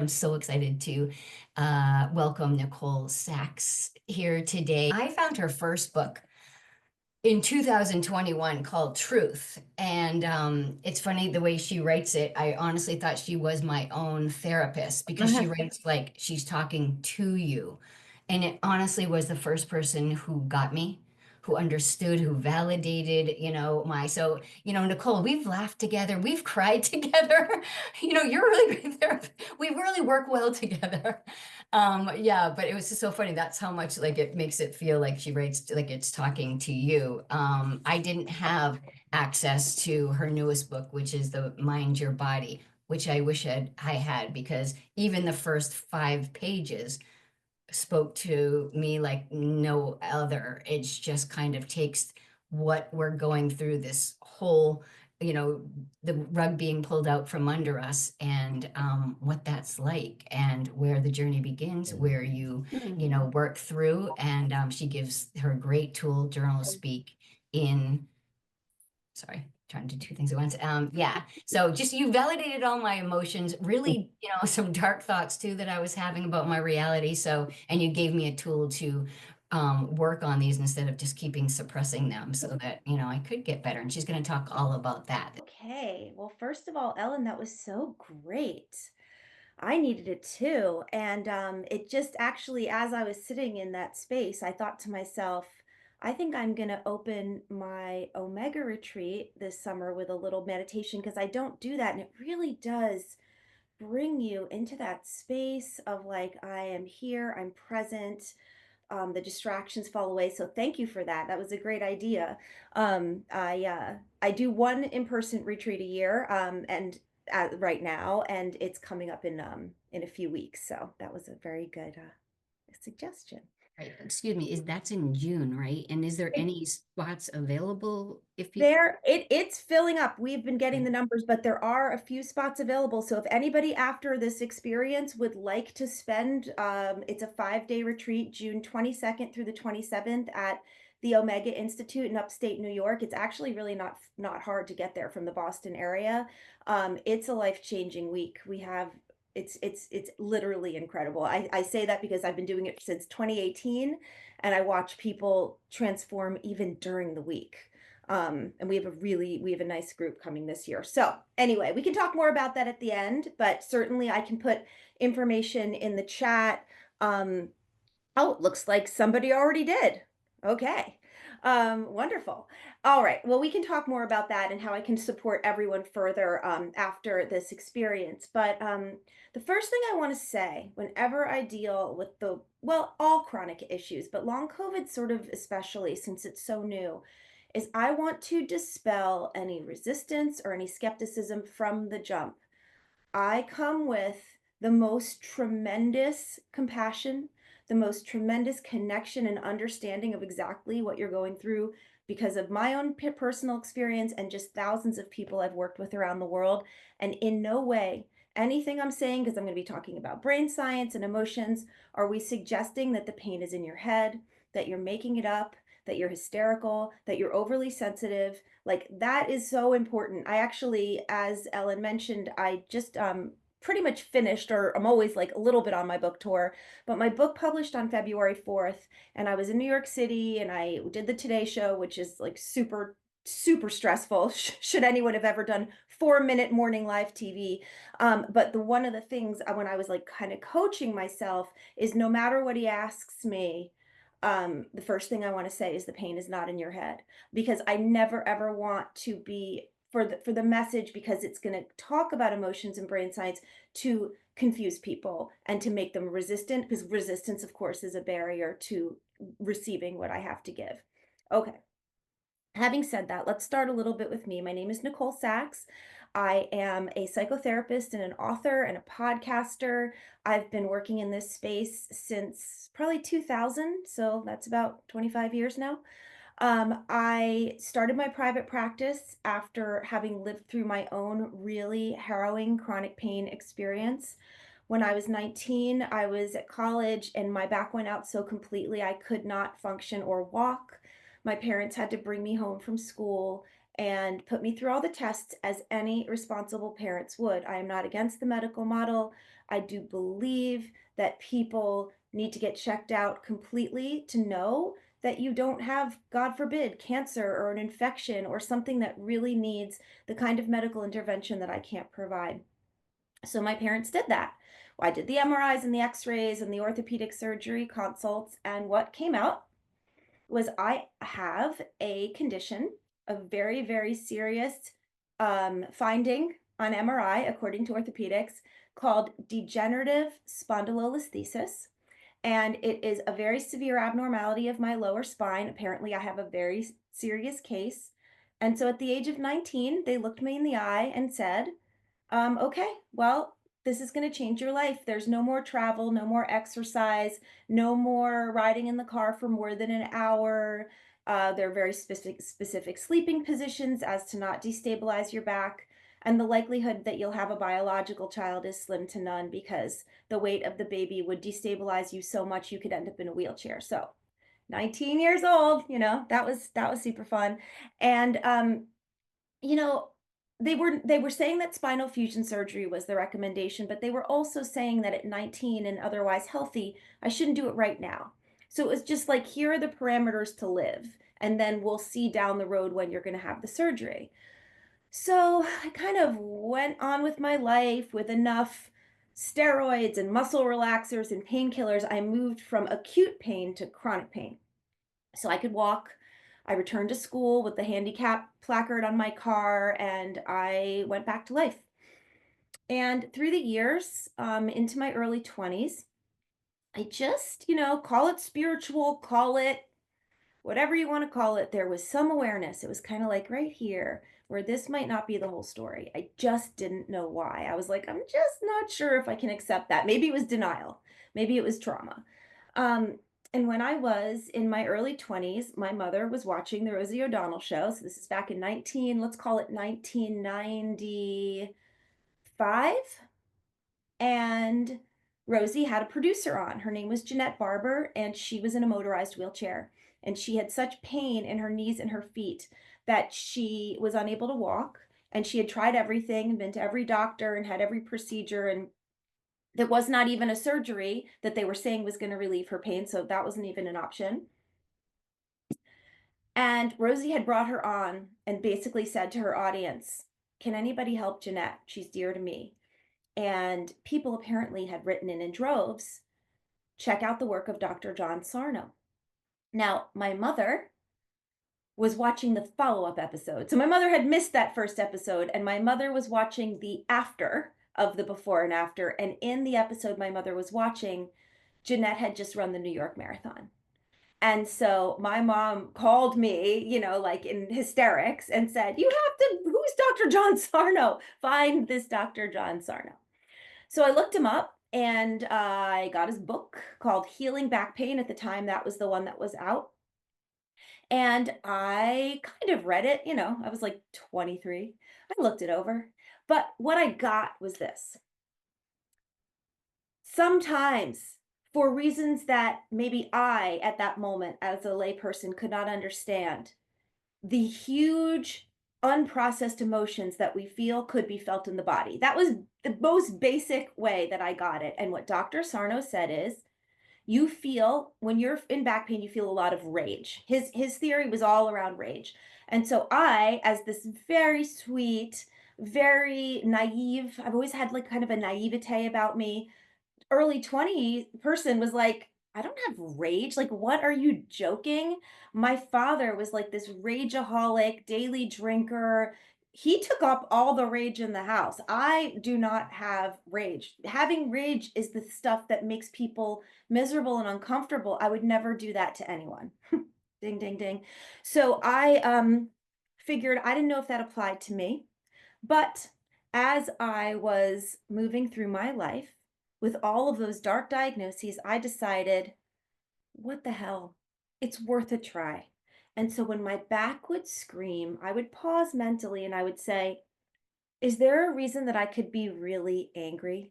I'm so excited to welcome Nicole Sachs here today. I found her first book in 2021 called Truth. And it's funny the way she writes it. I honestly thought she was my own therapist because she writes like she's talking to you. And it honestly was the first person who got me, who understood, who validated, so, Nicole, we've laughed together, we've cried together. You're a really great therapist. We really work well together. Yeah, but it was just so funny. That's how much like it makes it feel like she writes like it's talking to you. I didn't have access to her newest book, which is the Mind Your Body, which I wish I had because even the first 5 pages spoke to me like no other. It's just kind of takes what we're going through, this whole, the rug being pulled out from under us, and what that's like, and where the journey begins, where work through. And she gives her great tool, journal speak, in sorry, trying to do 2 things at once. Yeah. So just you validated all my emotions, really, some dark thoughts too that I was having about my reality. So, and you gave me a tool to work on these instead of just keeping suppressing them so that, I could get better. And she's going to talk all about that. Okay. Well, first of all, Ellen, that was so great. I needed it too. And it just actually, as I was sitting in that space, I thought to myself, I think I'm going to open my Omega retreat this summer with a little meditation because I don't do that. And it really does bring you into that space of like, I am here, I'm present, the distractions fall away. So thank you for that. That was a great idea. I do one in-person retreat a year, and right now, and it's coming up in a few weeks. So that was a very good suggestion. Right. Excuse me, is that's in June, right? And is there any spots available if people? It's filling up. We've been getting the numbers, but there are a few spots available. So if anybody after this experience would like to spend, it's a 5-day retreat, June 22nd through the 27th at the Omega Institute in upstate New York. It's actually really not hard to get there from the Boston area. It's a life-changing week. We have it's literally incredible. I say that because I've been doing it since 2018 and I watch people transform even during the week. And we have a nice group coming this year. So anyway, we can talk more about that at the end, but certainly I can put information in the chat. Oh, it looks like somebody already did. Okay. Wonderful. All right. Well, we can talk more about that and how I can support everyone further after this experience. But the first thing I want to say, whenever I deal with all chronic issues, but long COVID sort of especially since it's so new, is I want to dispel any resistance or any skepticism from the jump. I come with the most tremendous compassion, the most tremendous connection and understanding of exactly what you're going through because of my own personal experience and just thousands of people I've worked with around the world. And in no way, anything I'm saying, because I'm going to be talking about brain science and emotions, are we suggesting that the pain is in your head, that you're making it up, that you're hysterical, that you're overly sensitive. Like that is so important. I actually, as Ellen mentioned, I just pretty much finished, or I'm always like a little bit on my book tour, but my book published on February 4th, and I was in New York City and I did the Today Show, which is like super stressful. Should anyone have ever done 4-minute morning live TV? But one of the things when I was like kind of coaching myself is no matter what he asks me, the first thing I want to say is the pain is not in your head, because I never ever want to be for the message, because it's going to talk about emotions and brain science, to confuse people and to make them resistant, because resistance of course is a barrier to receiving what I have to give. Okay. Having said that, let's start a little bit with me. My name is Nicole Sachs. I am a psychotherapist and an author and a podcaster. I've been working in this space since probably 2000, so that's about 25 years now. I started my private practice after having lived through my own really harrowing chronic pain experience. When I was 19, I was at college and my back went out so completely I could not function or walk. My parents had to bring me home from school and put me through all the tests as any responsible parents would. I am not against the medical model. I do believe that people need to get checked out completely to know that you don't have, God forbid, cancer or an infection or something that really needs the kind of medical intervention that I can't provide. So my parents did that. I did the MRIs and the x-rays and the orthopedic surgery consults, and what came out was I have a condition, a very, very serious finding on MRI, according to orthopedics, called degenerative spondylolisthesis. And it is a very severe abnormality of my lower spine. Apparently, I have a very serious case. And so at the age of 19, they looked me in the eye and said, okay, well, this is going to change your life. There's no more travel, no more exercise, no more riding in the car for more than an hour. There are very specific sleeping positions as to not destabilize your back. And the likelihood that you'll have a biological child is slim to none because the weight of the baby would destabilize you so much you could end up in a wheelchair. So 19 years old, that was super fun. And you know, they were saying that spinal fusion surgery was the recommendation, but they were also saying that at 19 and otherwise healthy, I shouldn't do it right now. So it was just like, here are the parameters to live, and then we'll see down the road when you're going to have the surgery. So I kind of went on with my life with enough steroids and muscle relaxers and painkillers. I moved from acute pain to chronic pain. So I could walk. I returned to school with the handicap placard on my car, and I went back to life. And through the years, into my early 20s, I just, call it spiritual, call it whatever you want to call it, there was some awareness. It was kind of like right here, where this might not be the whole story. I just didn't know why. I was like, I'm just not sure if I can accept that. Maybe it was denial, maybe it was trauma. Um, and when I was in my early 20s, my mother was watching the Rosie O'Donnell show. So this is back in let's call it 1995. And Rosie had a producer on. Her name was Jeanette Barber, and she was in a motorized wheelchair. And she had such pain in her knees and her feet that she was unable to walk. And she had tried everything, been to every doctor, and had every procedure. And there was not even a surgery that they were saying was going to relieve her pain. So that wasn't even an option. And Rosie had brought her on and basically said to her audience, can anybody help Jeanette? She's dear to me. And people apparently had written in droves, check out the work of Dr. John Sarno. Now, my mother was watching the follow-up episode. So my mother had missed that first episode, and my mother was watching the after of the before and after. And in the episode my mother was watching, Jeanette had just run the New York Marathon. And so my mom called me, like in hysterics and said, who's Dr. John Sarno? Find this Dr. John Sarno. So I looked him up and I got his book called Healing Back Pain. At the time, that was the one that was out. And I kind of read it, I was like 23. I looked it over. But what I got was this. Sometimes, for reasons that maybe I, at that moment, as a layperson, could not understand, the huge unprocessed emotions that we feel could be felt in the body. That was the most basic way that I got it. And what Dr. Sarno said is, you feel when you're in back pain, you feel a lot of rage. His theory was all around rage. And so I, as this very sweet, very naive, I've always had like kind of a naivete about me, early 20 person was like, I don't have rage. Like, what are you joking? My father was like this rageaholic, daily drinker. He took up all the rage in the house. I do not have rage. Having rage is the stuff that makes people miserable and uncomfortable. I would never do that to anyone. Ding, ding, ding. So I figured I didn't know if that applied to me. But as I was moving through my life with all of those dark diagnoses, I decided, what the hell? It's worth a try. And so when my back would scream, I would pause mentally and I would say, is there a reason that I could be really angry?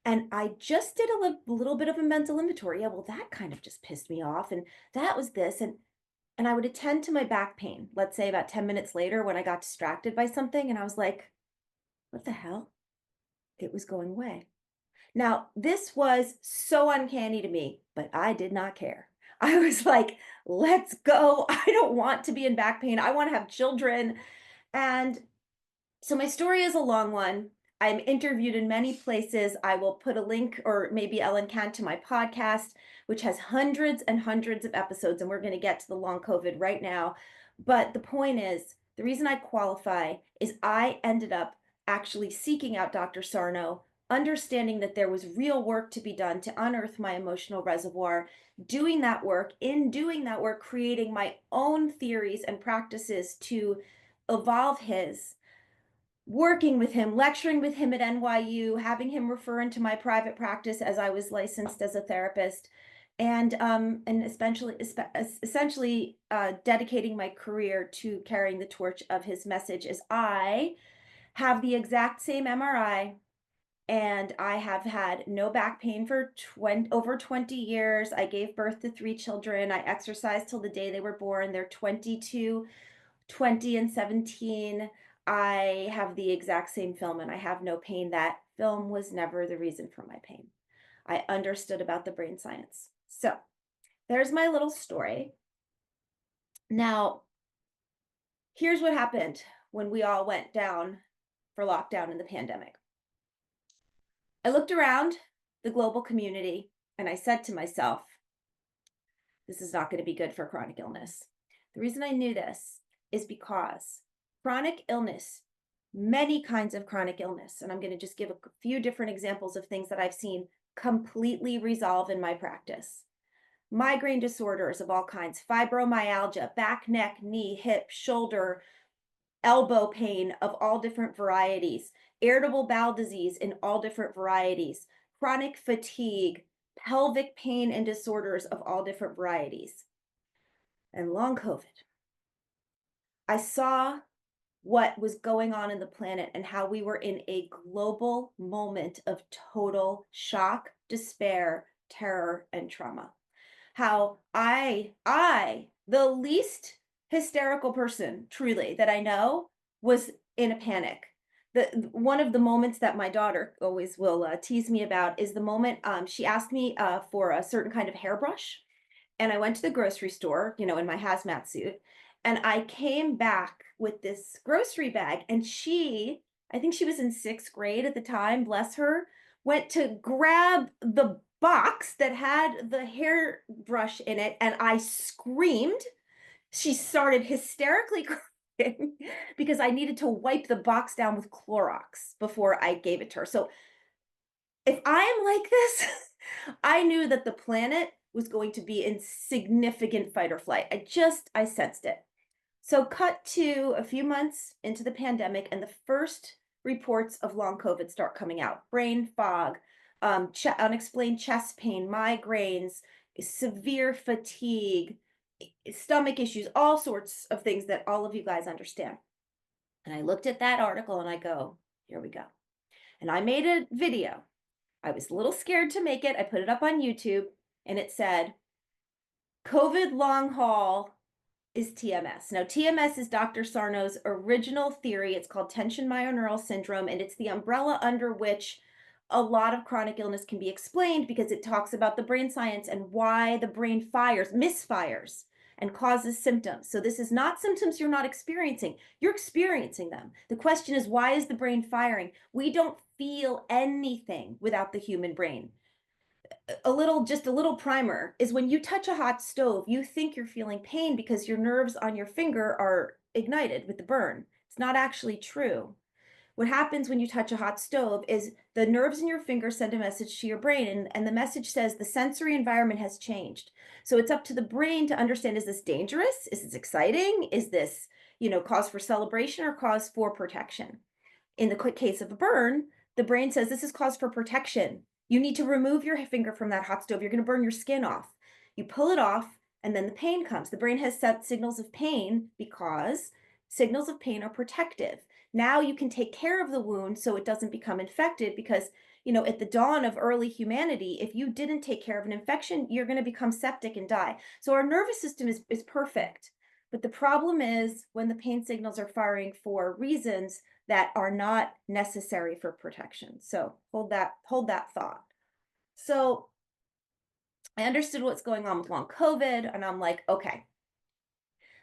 And I just did a little bit of a mental inventory. Yeah, well, that kind of just pissed me off. And that was this. And I would attend to my back pain, let's say about 10 minutes later when I got distracted by something. And I was like, what the hell? It was going away. Now, this was so uncanny to me, but I did not care. I was like, let's go. I don't want to be in back pain. I want to have children. And so my story is a long one. I'm interviewed in many places. I will put a link, or maybe Ellen can, to my podcast, which has hundreds and hundreds of episodes. And we're going to get to the long COVID right now. But the point is, the reason I qualify is I ended up actually seeking out Dr. Sarno, understanding that there was real work to be done to unearth my emotional reservoir, doing that work, creating my own theories and practices to evolve his, working with him, lecturing with him at NYU, having him refer into my private practice as I was licensed as a therapist, and essentially dedicating my career to carrying the torch of his message. As I have the exact same MRI, and I have had no back pain for over 20 years. I gave birth to 3 children. I exercised till the day they were born. They're 22, 20, and 17. I have the exact same film and I have no pain. That film was never the reason for my pain. I understood about the brain science. So there's my little story. Now, here's what happened when we all went down for lockdown in the pandemic. I looked around the global community and I said to myself, this is not going to be good for chronic illness. The reason I knew this is because chronic illness, many kinds of chronic illness, and I'm going to just give a few different examples of things that I've seen completely resolve in my practice. Migraine disorders of all kinds, fibromyalgia, back, neck, knee, hip, shoulder, elbow pain of all different varieties, irritable bowel disease in all different varieties, chronic fatigue, pelvic pain and disorders of all different varieties, and long COVID. I saw what was going on in the planet and how we were in a global moment of total shock, despair, terror, and trauma. How the least hysterical person truly that I know, was in a panic. One of the moments that my daughter always will tease me about is the moment she asked me for a certain kind of hairbrush, and I went to the grocery store, in my hazmat suit, and I came back with this grocery bag, and I think she was in 6th grade at the time, bless her, went to grab the box that had the hairbrush in it, and I screamed. She started hysterically crying because I needed to wipe the box down with Clorox before I gave it to her. So if I am like this, I knew that the planet was going to be in significant fight or flight. I sensed it. So cut to a few months into the pandemic, and the first reports of long COVID start coming out. Brain fog, unexplained chest pain, migraines, severe fatigue, stomach issues, all sorts of things that all of you guys understand. And I looked at that article and I go, here we go. And I made a video. I was a little scared to make it. I put it up on YouTube and it said, COVID long haul is TMS. Now, TMS is Dr. Sarno's original theory. It's called tension myoneural syndrome, and it's the umbrella under which a lot of chronic illness can be explained, because it talks about the brain science and why the brain misfires, and causes symptoms. So this is not symptoms you're not experiencing. You're experiencing them. The question is, why is the brain firing? We don't feel anything without the human brain. Just a little primer is, when you touch a hot stove, you think you're feeling pain because your nerves on your finger are ignited with the burn. It's not actually true. What happens when you touch a hot stove is the nerves in your finger send a message to your brain, and the message says the sensory environment has changed. So it's up to the brain to understand, is this dangerous? Is this exciting? Is this, cause for celebration or cause for protection? In the quick case of a burn, the brain says this is cause for protection. You need to remove your finger from that hot stove. You're going to burn your skin off. You pull it off, and then the pain comes. The brain has set signals of pain because signals of pain are protective. Now you can take care of the wound so it doesn't become infected, because, at the dawn of early humanity, if you didn't take care of an infection, you're going to become septic and die. So our nervous system is perfect. But the problem is when the pain signals are firing for reasons that are not necessary for protection. So hold that thought. So I understood what's going on with long COVID, and I'm like, okay,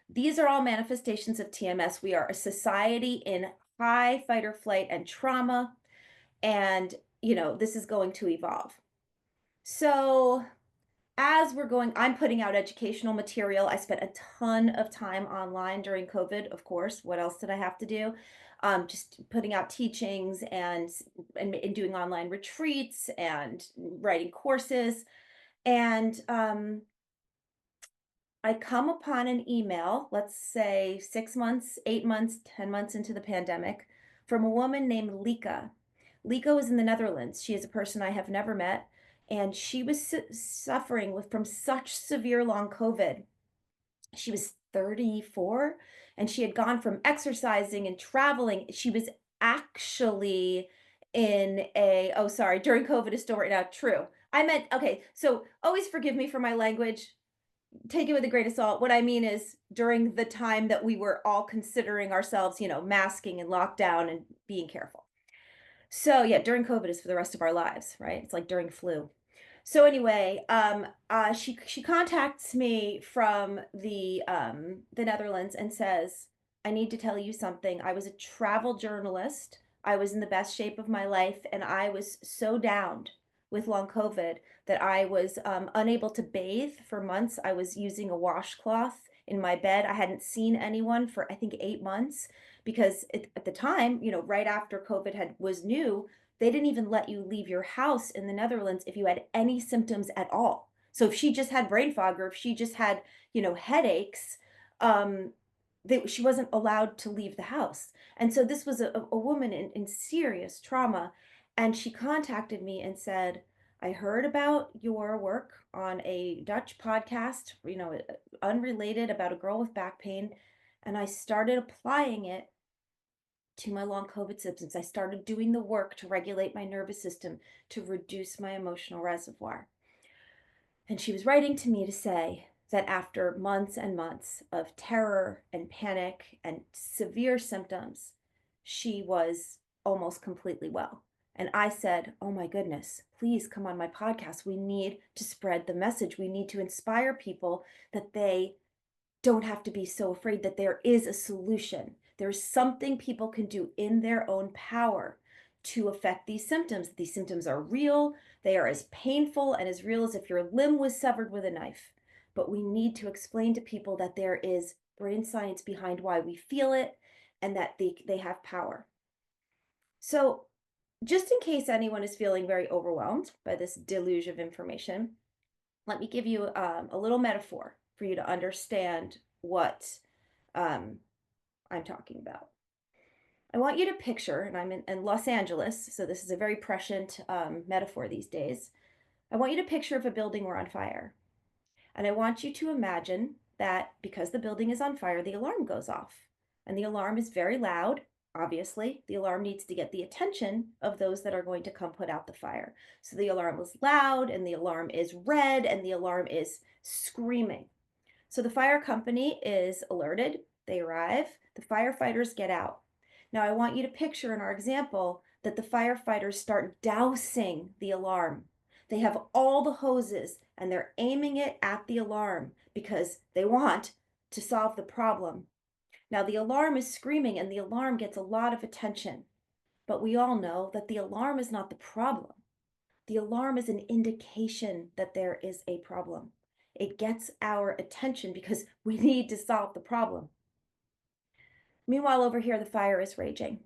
these are all manifestations of TMS. We are a society in high fight or flight and trauma, and this is going to evolve. So as we're going, I'm putting out educational material. I spent a ton of time online during COVID, of course. What else did I have to do? Just putting out teachings and doing online retreats and writing courses. And I come upon an email, let's say 6 months, 8 months, 10 months into the pandemic, from a woman named Lika. Lika was in the Netherlands. She is a person I have never met, and she was suffering from such severe long COVID. She was 34, and she had gone from exercising and traveling. She was actually oh, sorry, during COVID is still right now. True. I meant, okay, so always forgive me for my language, take it with a grain of salt. What I mean is during the time that we were all considering ourselves, masking and lockdown and being careful. So yeah, during COVID is for the rest of our lives, right? It's like during flu. So anyway, she contacts me from the Netherlands and says, "I need to tell you something. I was a travel journalist. I was in the best shape of my life, and I was so downed with long COVID that I was unable to bathe for months. I was using a washcloth in my bed. I hadn't seen anyone for I think 8 months because at the time, right after COVID had was new, they didn't even let you leave your house in the Netherlands if you had any symptoms at all. So if she just had brain fog or if she just had, headaches, um, she wasn't allowed to leave the house. And so this was a woman in serious trauma. And she contacted me and said, I heard about your work on a Dutch podcast, unrelated about a girl with back pain. And I started applying it to my long COVID symptoms. I started doing the work to regulate my nervous system, to reduce my emotional reservoir. And she was writing to me to say that after months and months of terror and panic and severe symptoms, she was almost completely well. And I said, oh my goodness, please come on my podcast. We need to spread the message. We need to inspire people that they don't have to be so afraid, that there is a solution. There's something people can do in their own power to affect these symptoms. These symptoms are real. They are as painful and as real as if your limb was severed with a knife. But we need to explain to people that there is brain science behind why we feel it and that they have power. So, just in case anyone is feeling very overwhelmed by this deluge of information, let me give you a little metaphor for you to understand what um, I'm talking about. I want you to picture, and I'm in Los Angeles, so this is a very prescient metaphor these days. I want you to picture if a building were on fire. And I want you to imagine that because the building is on fire, the alarm goes off. And the alarm is very loud. Obviously, the alarm needs to get the attention of those that are going to come put out the fire. So the alarm is loud, and the alarm is red, and the alarm is screaming. So the fire company is alerted. They arrive. The firefighters get out. Now, I want you to picture in our example that the firefighters start dousing the alarm. They have all the hoses and they're aiming it at the alarm because they want to solve the problem. Now, the alarm is screaming and the alarm gets a lot of attention, but we all know that the alarm is not the problem. The alarm is an indication that there is a problem. It gets our attention because we need to solve the problem. Meanwhile, over here, the fire is raging.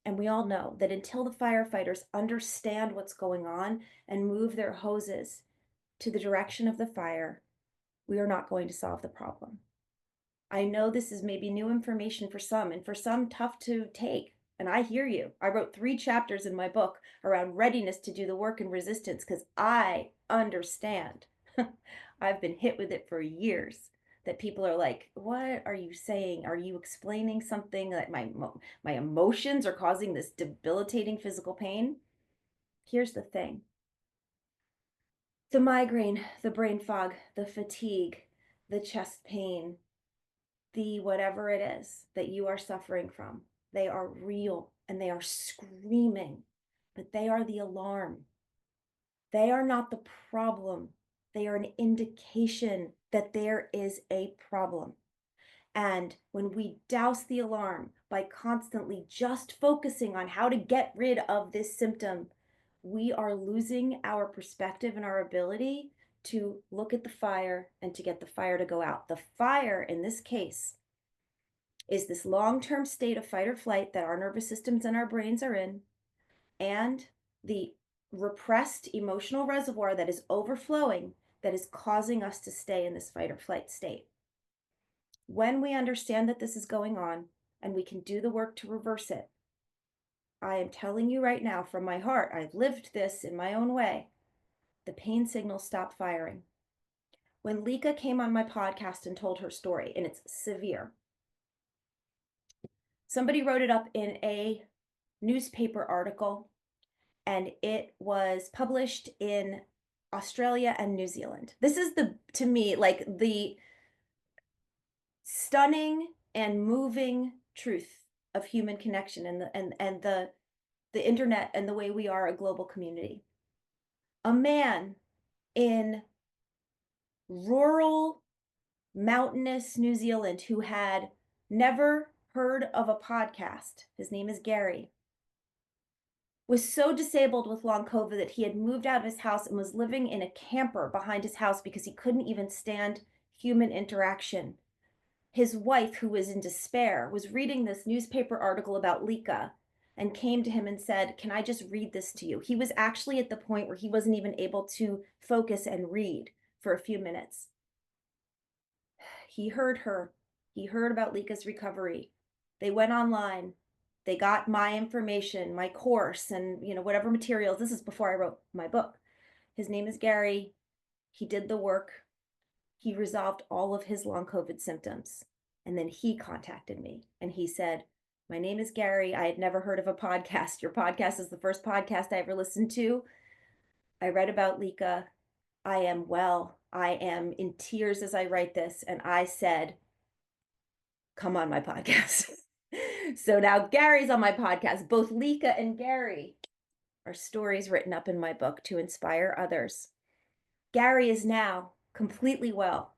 And we all know that until the firefighters understand what's going on and move their hoses to the direction of the fire, we are not going to solve the problem. I know this is maybe new information for some, and for some, tough to take. And I hear you. I wrote 3 chapters in my book around readiness to do the work and resistance because I understand. I've been hit with it for years. That people are like, "What are you saying? Are you explaining something that my emotions are causing this debilitating physical pain?" Here's the thing. The migraine, the brain fog, the fatigue, the chest pain, the whatever it is that you are suffering from, they are real and they are screaming, but they are the alarm. They are not the problem. They are an indication that there is a problem. And when we douse the alarm by constantly just focusing on how to get rid of this symptom, we are losing our perspective and our ability to look at the fire and to get the fire to go out. The fire in this case is this long-term state of fight or flight that our nervous systems and our brains are in, and the repressed emotional reservoir that is overflowing that is causing us to stay in this fight or flight state. When we understand that this is going on and we can do the work to reverse it, I am telling you right now from my heart, I've lived this in my own way, the pain signals stop firing. When Lika came on my podcast and told her story, and it's severe, somebody wrote it up in a newspaper article, and it was published in Australia and New Zealand. This is to me, like the stunning and moving truth of human connection and the internet and the way we are a global community. A man in rural mountainous New Zealand who had never heard of a podcast, his name is Gary, was so disabled with long COVID that he had moved out of his house and was living in a camper behind his house because he couldn't even stand human interaction. His wife, who was in despair, was reading this newspaper article about Lika and came to him and said, "Can I just read this to you?" He was actually at the point where he wasn't even able to focus and read for a few minutes. He heard her. He heard about Lika's recovery. They went online. They got my information, my course, and whatever materials. This is before I wrote my book. His name is Gary. He did the work. He resolved all of his long COVID symptoms. And then he contacted me and he said, "My name is Gary. I had never heard of a podcast. Your podcast is the first podcast I ever listened to. I read about Lika. I am well. I am in tears as I write this." And I said, "Come on my podcast." So now Gary's on my podcast. Both Lika and Gary are stories written up in my book to inspire others. Gary is now completely well.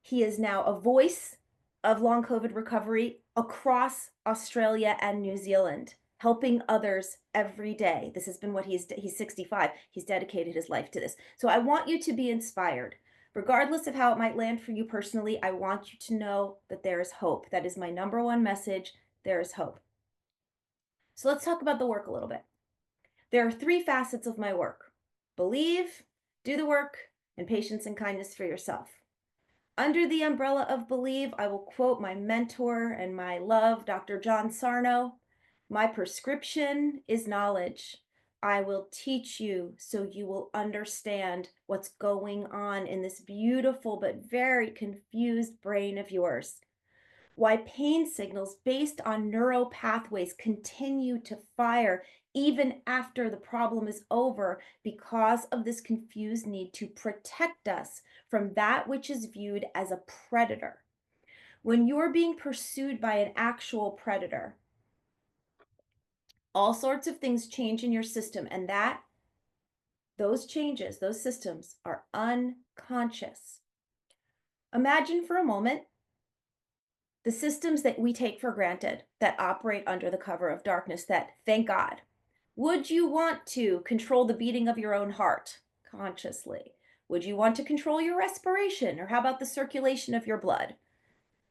He is now a voice of long COVID recovery across Australia and New Zealand, helping others every day. This has been what he's 65. He's dedicated his life to this. So I want you to be inspired. Regardless of how it might land for you personally, I want you to know that there is hope. That is my number one message. There is hope. So let's talk about the work a little bit. There are 3 facets of my work: believe, do the work, and patience and kindness for yourself. Under the umbrella of believe, I will quote my mentor and my love, Dr. John Sarno. "My prescription is knowledge. I will teach you so you will understand what's going on in this beautiful but very confused brain of yours. Why pain signals based on neural pathways continue to fire even after the problem is over because of this confused need to protect us from that which is viewed as a predator. When you're being pursued by an actual predator, all sorts of things change in your system, and those changes, those systems are unconscious. Imagine for a moment the systems that we take for granted that operate under the cover of darkness that, thank God. Would you want to control the beating of your own heart consciously? Would you want to control your respiration? Or how about the circulation of your blood?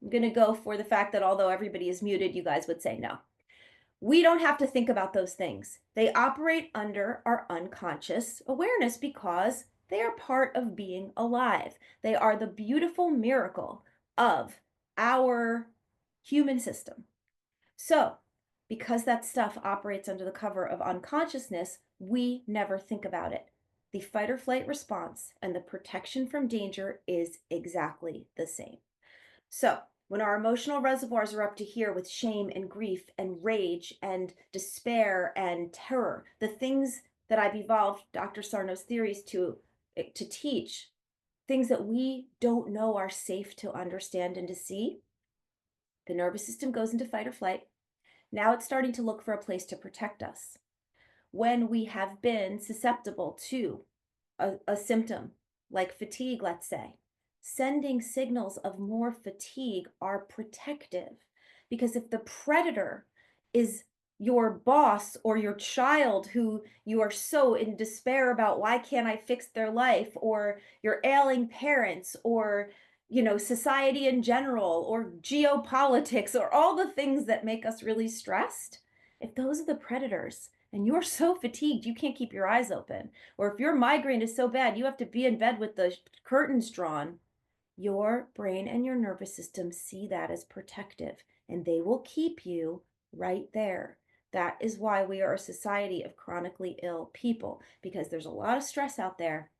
I'm going to go for the fact that although everybody is muted, you guys would say no. We don't have to think about those things. They operate under our unconscious awareness because they are part of being alive. They are the beautiful miracle of our human system. So, because that stuff operates under the cover of unconsciousness, we never think about it. The fight or flight response and the protection from danger is exactly the same. So, when our emotional reservoirs are up to here with shame and grief and rage and despair and terror, the things that I've evolved Dr. Sarno's theories to teach, things that we don't know are safe to understand and to see, the nervous system goes into fight or flight. Now it's starting to look for a place to protect us. When we have been susceptible to a symptom like fatigue, let's say, sending signals of more fatigue are protective. Because if the predator is your boss or your child who you are so in despair about, why can't I fix their life, or your ailing parents, or society in general, or geopolitics, or all the things that make us really stressed, if those are the predators and you're so fatigued you can't keep your eyes open, or if your migraine is so bad you have to be in bed with the curtains drawn, your brain and your nervous system see that as protective, and they will keep you right there. That is why we are a society of chronically ill people, because there's a lot of stress out there,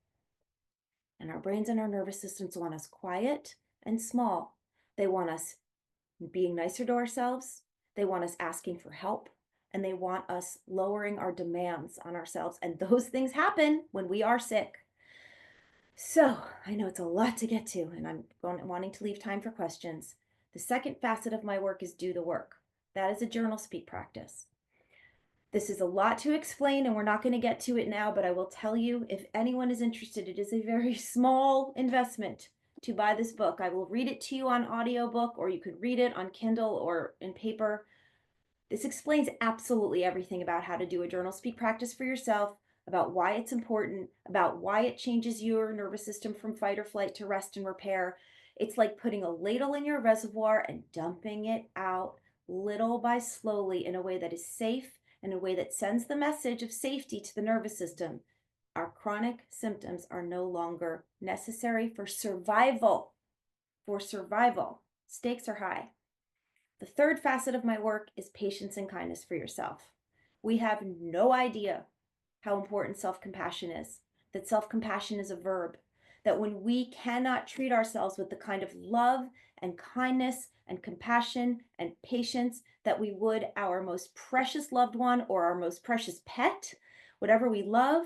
and our brains and our nervous systems want us quiet and small. They want us being nicer to ourselves. They want us asking for help, and they want us lowering our demands on ourselves. And those things happen when we are sick. So I know it's a lot to get to, and wanting to leave time for questions. The second facet of my work is do the work. That is a journal speak practice. This is a lot to explain, and we're not going to get to it now, but I will tell you, if anyone is interested, it is a very small investment to buy this book. I will read it to you on audiobook, or you could read it on Kindle or in paper. This explains absolutely everything about how to do a journal speak practice for yourself, about why it's important, about why it changes your nervous system from fight or flight to rest and repair. It's like putting a ladle in your reservoir and dumping it out little by slowly in a way that is safe, in a way that sends the message of safety to the nervous system. Our chronic symptoms are no longer necessary for survival. For survival. Stakes are high. The third facet of my work is patience and kindness for yourself. We have no idea how important self compassion is, that self compassion is a verb, that when we cannot treat ourselves with the kind of love and kindness and compassion and patience that we would our most precious loved one or our most precious pet, whatever we love,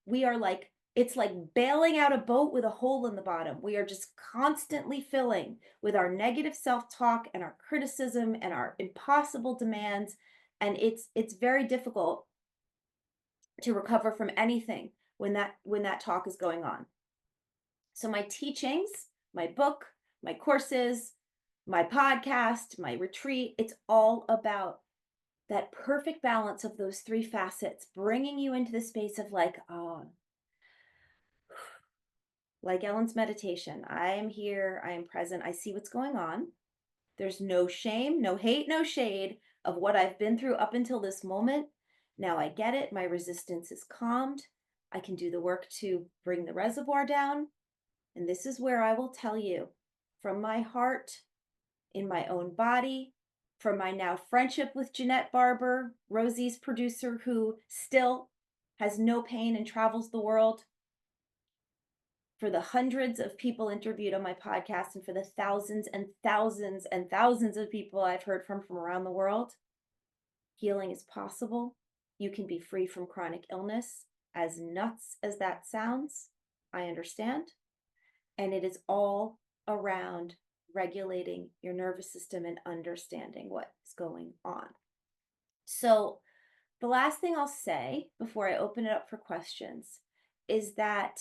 we are like, it's like bailing out a boat with a hole in the bottom. We are just constantly filling with our negative self-talk and our criticism and our impossible demands. And it's very difficult to recover from anything when that talk is going on. So my teachings, my book, my courses, my podcast, my retreat, it's all about that perfect balance of those three facets, bringing you into the space of like, oh, like Ellen's meditation. I am here, I am present, I see what's going on. There's no shame, no hate, no shade of what I've been through up until this moment. Now I get it. My resistance is calmed. I can do the work to bring the reservoir down. And this is where I will tell you from my heart, in my own body, from my now friendship with Jeanette Barber, Rosie's producer, who still has no pain and travels the world, for the hundreds of people interviewed on my podcast, and for the thousands and thousands and thousands of people I've heard from around the world. Healing is possible. You can be free from chronic illness. As nuts as that sounds, I understand. And it is all around regulating your nervous system and understanding what's going on. So the last thing I'll say before I open it up for questions is that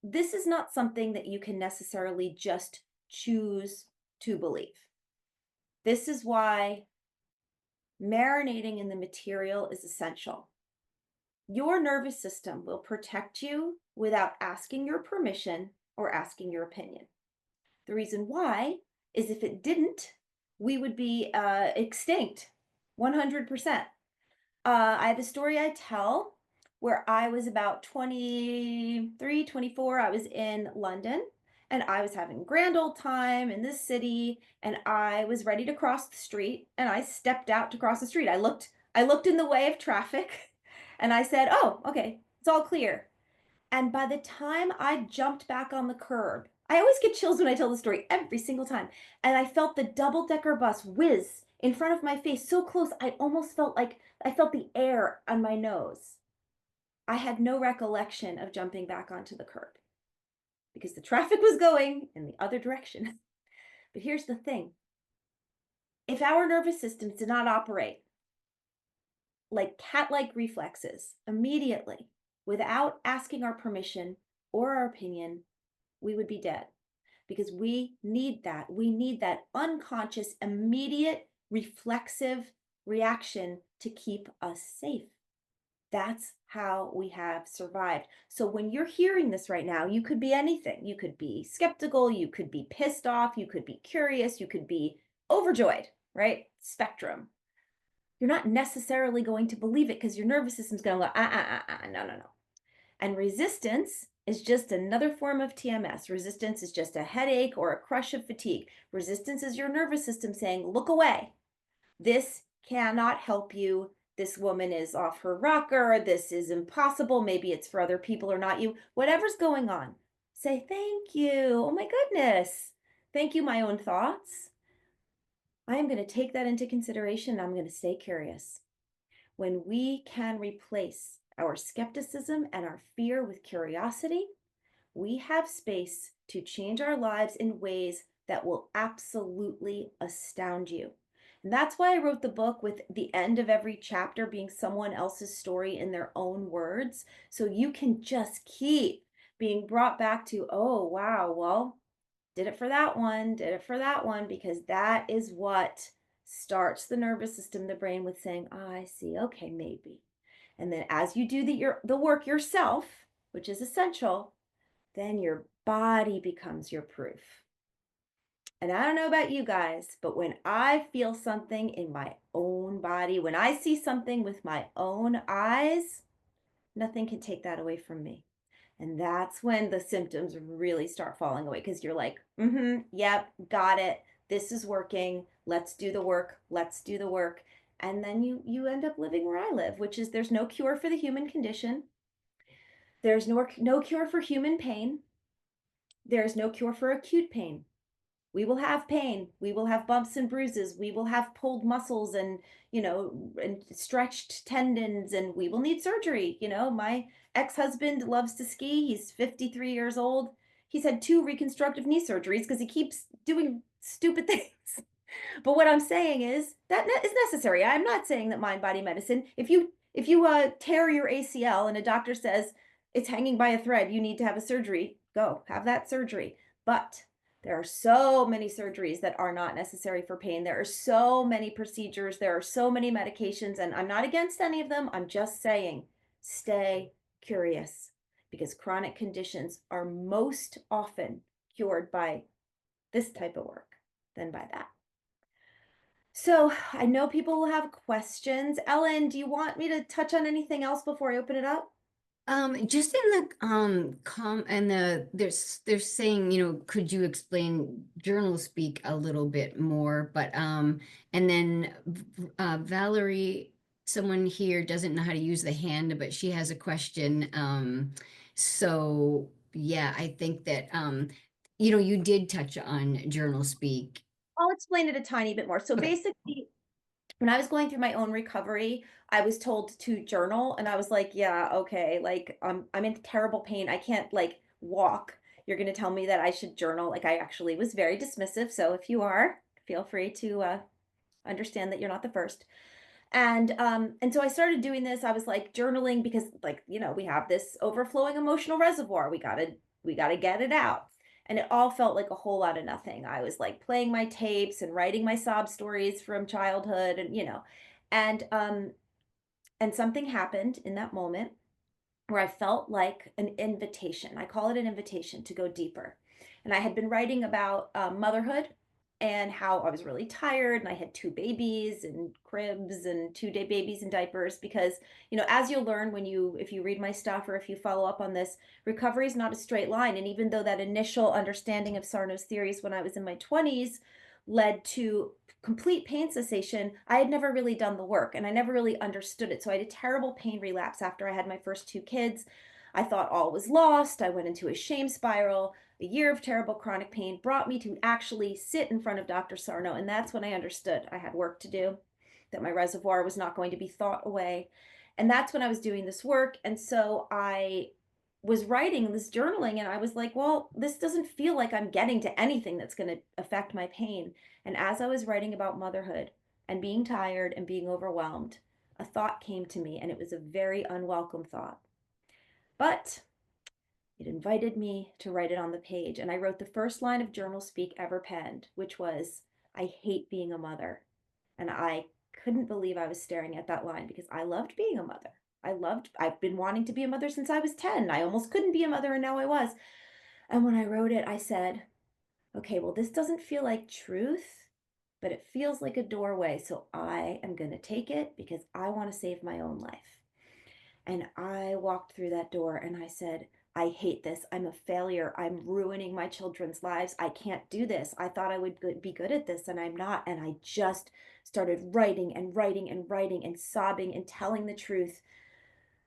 this is not something that you can necessarily just choose to believe. This is why marinating in the material is essential. Your nervous system will protect you without asking your permission or asking your opinion. The reason why is if it didn't, we would be extinct 100%. I have a story I tell where I was about 23, 24. I was in London and I was having a grand old time in this city, and I was ready to cross the street, and I stepped out to cross the street. I looked in the way of traffic and I said, "Oh, okay, it's all clear." And by the time I jumped back on the curb, I always get chills when I tell the story every single time. And I felt the double-decker bus whiz in front of my face so close, I almost felt like I felt the air on my nose. I had no recollection of jumping back onto the curb because the traffic was going in the other direction. But here's the thing. If our nervous systems did not operate like cat-like reflexes immediately, without asking our permission or our opinion, we would be dead because we need that. We need that unconscious, immediate, reflexive reaction to keep us safe. That's how we have survived. So when you're hearing this right now, you could be anything. You could be skeptical, you could be pissed off, you could be curious, you could be overjoyed, right? Spectrum. You're not necessarily going to believe it because your nervous system's going to go, no, no, no. And resistance is just another form of TMS. Resistance is just a headache or a crush of fatigue. Resistance is your nervous system saying, look away. This cannot help you. This woman is off her rocker. This is impossible. Maybe it's for other people or not you. Whatever's going on, say thank you. Oh my goodness. Thank you, my own thoughts. I am going to take that into consideration. I'm going to stay curious. When we can replace our skepticism and our fear with curiosity, we have space to change our lives in ways that will absolutely astound you. And that's why I wrote the book with the end of every chapter being someone else's story in their own words. So you can just keep being brought back to, oh, wow, well, did it for that one, did it for that one, because that is what starts the nervous system, the brain with saying, oh, I see, okay, maybe. And then as you do the work yourself, which is essential, then your body becomes your proof. And I don't know about you guys, but when I feel something in my own body, when I see something with my own eyes, nothing can take that away from me. And that's when the symptoms really start falling away because you're like, yep, got it. This is working. Let's do the work. Let's do the work. And then you end up living where I live, which is there's no cure for the human condition. There's no cure for human pain. There's no cure for acute pain. We will have pain. We will have bumps and bruises. We will have pulled muscles and, and stretched tendons, and we will need surgery. My ex-husband loves to ski. He's 53 years old. He's had 2 reconstructive knee surgeries because he keeps doing stupid things. But what I'm saying is that is necessary. I'm not saying that mind body medicine, if you tear your ACL and a doctor says it's hanging by a thread, you need to have a surgery, go have that surgery. But there are so many surgeries that are not necessary for pain. There are so many procedures, there are so many medications, and I'm not against any of them. I'm just saying stay curious because chronic conditions are most often cured by this type of work than by that. So I know people will have questions. Ellen, do you want me to touch on anything else before I open it up? Just in the com and they're saying, could you explain journal speak a little bit more? But and then Valerie, someone here doesn't know how to use the hand, but she has a question. So yeah, I think that you did touch on journal speak. I'll explain it a tiny bit more. So Okay. basically, when I was going through my own recovery, I was told to journal, and I was like, yeah, okay, like I'm in terrible pain. I can't like walk. You're going to tell me that I should journal. Like I actually was very dismissive. So if you are, feel free to understand that you're not the first. And so I started doing this. I was like journaling because like, we have this overflowing emotional reservoir. We got to get it out. And it all felt like a whole lot of nothing. I was like playing my tapes and writing my sob stories from childhood and and something happened in that moment where I felt like an invitation. I call it an invitation to go deeper. And I had been writing about motherhood and how I was really tired and I had 2 babies and cribs and 2-day babies in diapers because, as you'll learn if you read my stuff or if you follow up on this, recovery is not a straight line. And even though that initial understanding of Sarno's theories when I was in my 20s led to complete pain cessation, I had never really done the work and I never really understood it. So I had a terrible pain relapse after I had my first 2 kids. I thought all was lost. I went into a shame spiral. A year of terrible chronic pain brought me to actually sit in front of Dr. Sarno. And that's when I understood I had work to do, that my reservoir was not going to be thought away. And that's when I was doing this work. And so I was writing this journaling and I was like, well, this doesn't feel like I'm getting to anything that's going to affect my pain. And as I was writing about motherhood and being tired and being overwhelmed, a thought came to me and it was a very unwelcome thought. But it invited me to write it on the page, and I wrote the first line of journal speak ever penned, which was, "I hate being a mother." And I couldn't believe I was staring at that line because I loved being a mother. I've been wanting to be a mother since I was 10. I almost couldn't be a mother, and now I was. And when I wrote it, I said, okay, well, this doesn't feel like truth, but it feels like a doorway. So I am going to take it because I want to save my own life. And I walked through that door and I said, I hate this. I'm a failure. I'm ruining my children's lives. I can't do this. I thought I would be good at this and I'm not. And I just started writing and writing and writing and sobbing and telling the truth.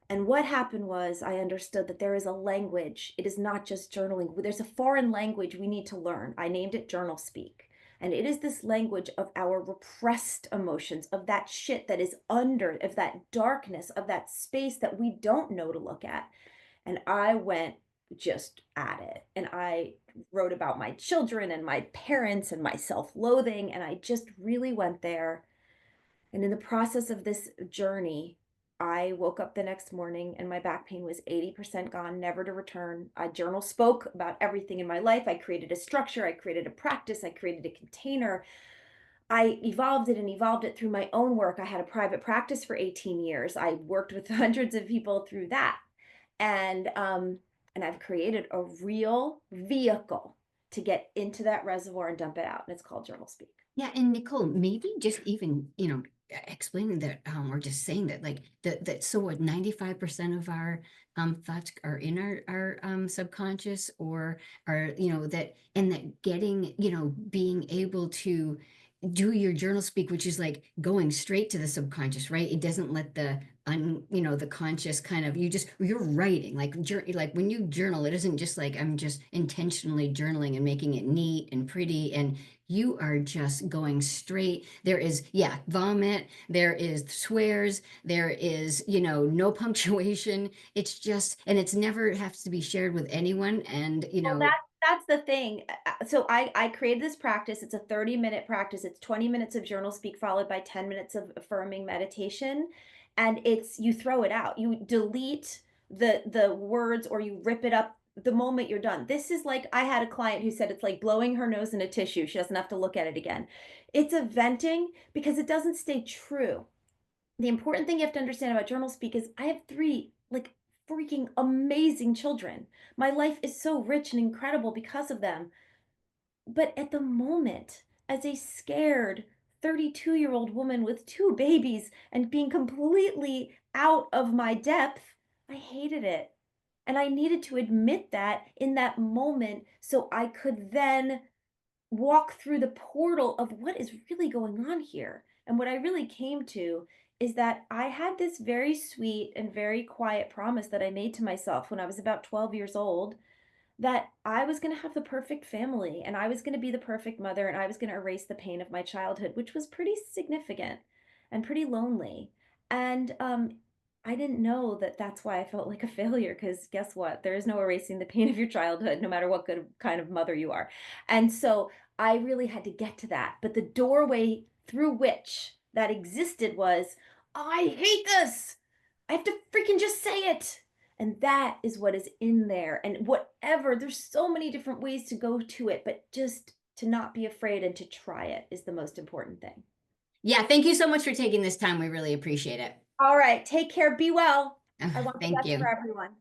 And what happened was I understood that there is a language. It is not just journaling. There's a foreign language we need to learn. I named it journal speak. And it is this language of our repressed emotions, of that shit that is under, of that darkness, of that space that we don't know to look at. And I went just at it. And I wrote about my children and my parents and my self loathing. And I just really went there. And in the process of this journey, I woke up the next morning and my back pain was 80% gone, never to return. I journal spoke about everything in my life. I created a structure, I created a practice, I created a container. I evolved it through my own work. I had a private practice for 18 years. I worked with hundreds of people through that. And I've created a real vehicle to get into that reservoir and dump it out. And it's called Journal Speak. Yeah, and Nicole, maybe just even, explaining that, or just saying that, like that. So what, 95% of our thoughts are in our subconscious, or are, that, and that getting, being able to do your journal speak, which is like going straight to the subconscious, right? It doesn't let the conscious kind of, you're writing like when you journal, it isn't just like I'm just intentionally journaling and making it neat and pretty, and you are just going straight. There is, yeah, vomit, there is swears, there is, no punctuation. It's just, and it's never has to be shared with anyone. And, Well, that's the thing. So I created this practice. It's a 30-minute practice. It's 20 minutes of journal speak followed by 10 minutes of affirming meditation. And it's you throw it out. You delete the words or you rip it up the moment you're done. This is like I had a client who said it's like blowing her nose in a tissue. She doesn't have to look at it again. It's a venting because it doesn't stay true. The important thing you have to understand about journal speak is I have three like freaking amazing children. My life is so rich and incredible because of them. But at the moment, as a scared 32-year-old woman with two babies and being completely out of my depth, I hated it. And I needed to admit that in that moment so I could then walk through the portal of what is really going on here. And what I really came to is that I had this very sweet and very quiet promise that I made to myself when I was about 12 years old that I was going to have the perfect family and I was going to be the perfect mother and I was going to erase the pain of my childhood, which was pretty significant and pretty lonely. And I didn't know that that's why I felt like a failure because guess what? There is no erasing the pain of your childhood, no matter what good kind of mother you are. And so I really had to get to that. But the doorway through which that existed was, I hate this. I have to freaking just say it. And that is what is in there. And whatever, there's so many different ways to go to it, but just to not be afraid and to try it is the most important thing. Yeah, thank you so much for taking this time. We really appreciate it. All right, take care, be well. I want the Thank best for you. everyone.